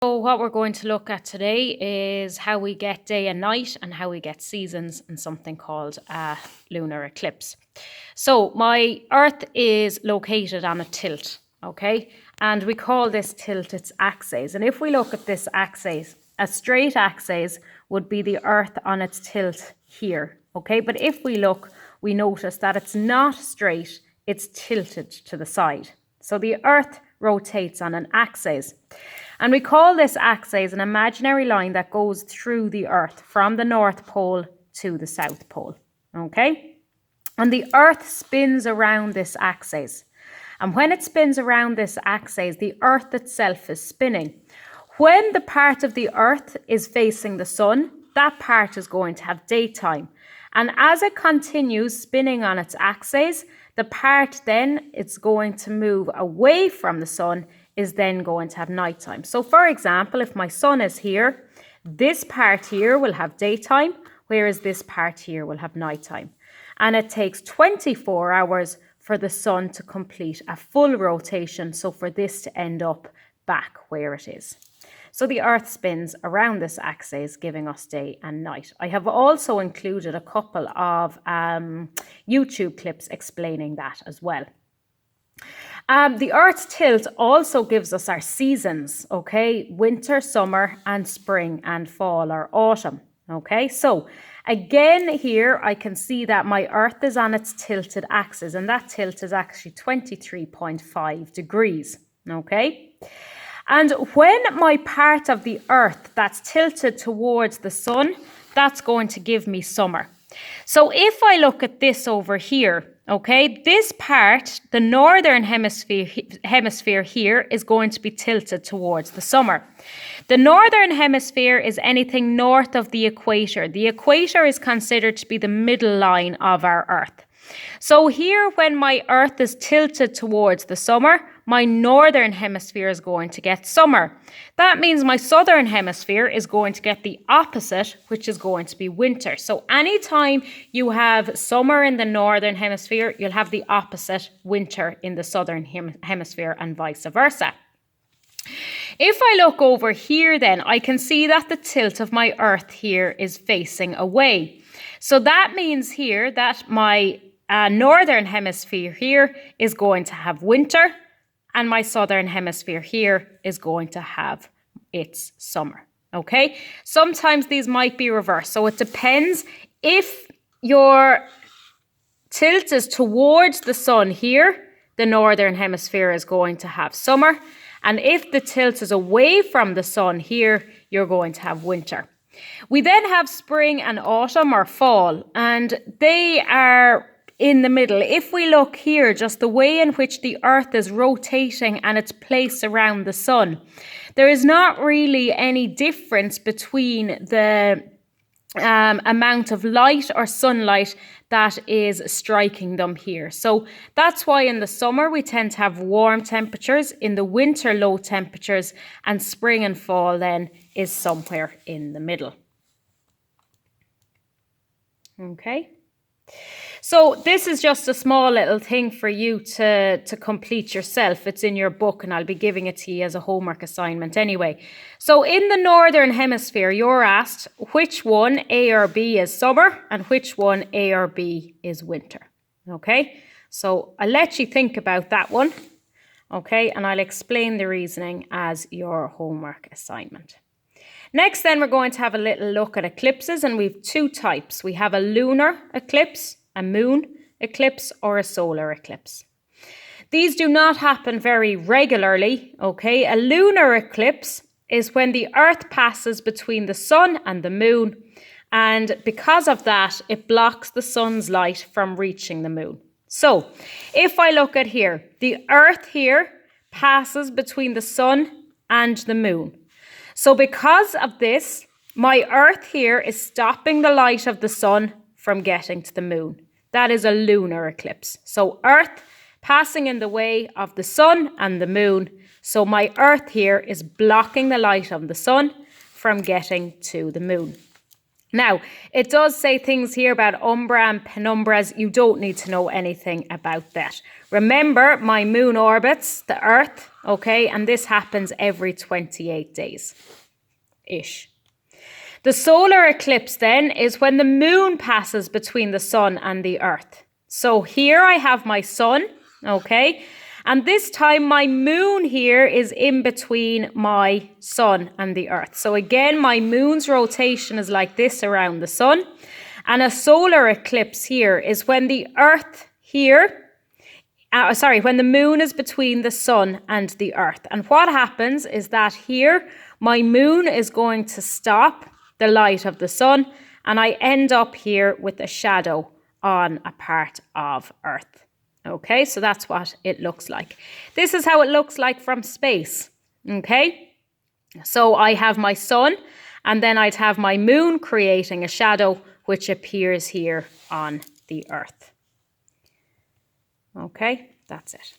So what we're going to look at today is how we get day and night and how we get seasons and something called a lunar eclipse. So my Earth is located on a tilt, okay? And we call this tilt its axis. And if we look at this axis, a straight axis would be the Earth on its tilt here, okay? But if we look, we notice that it's not straight, it's tilted to the side. So the Earth rotates on an axis. And we call this axis an imaginary line that goes through the Earth from the North Pole to the South Pole, okay? And the Earth spins around this axis. And when it spins around this axis, the Earth itself is spinning. When the part of the Earth is facing the sun, that part is going to have daytime. And as it continues spinning on its axis, the part then it's going to move away from the sun is then going to have nighttime. So for example, if my sun is here, this part here will have daytime, whereas this part here will have nighttime. And it takes 24 hours for the sun to complete a full rotation, so for this to end up back where it is. So the Earth spins around this axis, giving us day and night. I have also included a couple of YouTube clips explaining that as well. The Earth's tilt also gives us our seasons, okay? Winter, summer, and spring and fall or autumn, okay? So again here, I can see that my Earth is on its tilted axis, and that tilt is actually 23.5 degrees, okay? And when my part of the Earth that's tilted towards the sun, that's going to give me summer. So if I look at this over here, okay, this part, the northern hemisphere here is going to be tilted towards the summer. The northern hemisphere is anything north of the equator. The equator is considered to be the middle line of our Earth. So here, when my Earth is tilted towards the summer, my northern hemisphere is going to get summer. That means my southern hemisphere is going to get the opposite, which is going to be winter. So anytime you have summer in the northern hemisphere, you'll have the opposite, winter, in the southern hemisphere, and vice versa. If I look over here then, I can see that the tilt of my Earth here is facing away. So that means here that my northern hemisphere here is going to have winter, and my southern hemisphere here is going to have its summer, okay? Sometimes these might be reversed, so it depends. If your tilt is towards the sun here, the northern hemisphere is going to have summer, and if the tilt is away from the sun here, you're going to have winter. We then have spring and autumn or fall, and they are in the middle. If we look here, just the way in which the Earth is rotating and its place around the sun, there is not really any difference between the amount of light or sunlight that is striking them here. So that's why in the summer we tend to have warm temperatures, in the winter low temperatures, and spring and fall then is somewhere in the middle. Okay. So this is just a small little thing for you to complete yourself. It's in your book, and I'll be giving it to you as a homework assignment anyway. So in the northern hemisphere, you're asked which one, A or B, is summer and which one, A or B, is winter. Okay, so I'll let you think about that one. Okay, and I'll explain the reasoning as your homework assignment. Next then, we're going to have a little look at eclipses, and we have two types. We have a lunar eclipse, a moon eclipse, or a solar eclipse. These do not happen very regularly, okay? A lunar eclipse is when the Earth passes between the sun and the moon, and because of that, it blocks the sun's light from reaching the moon. So, if I look at here, the Earth here passes between the sun and the moon. So because of this, my Earth here is stopping the light of the sun from getting to the moon. That is a lunar eclipse. So Earth passing in the way of the sun and the moon. So my Earth here is blocking the light of the sun from getting to the moon. Now, it does say things here about umbra and penumbras. You don't need to know anything about that. Remember, my moon orbits the Earth, okay? And this happens every 28 days-ish. The solar eclipse then is when the moon passes between the sun and the Earth. So here I have my sun, okay? And this time my moon here is in between my sun and the Earth. So again, my moon's rotation is like this around the sun. And a solar eclipse here is when the Earth here, when the moon is between the sun and the Earth. And what happens is that here, my moon is going to stop the light of the sun, and I end up here with a shadow on a part of Earth. Okay, so that's what it looks like. This is how it looks like from space. Okay, so I have my sun, and then I'd have my moon creating a shadow which appears here on the Earth. Okay, that's it.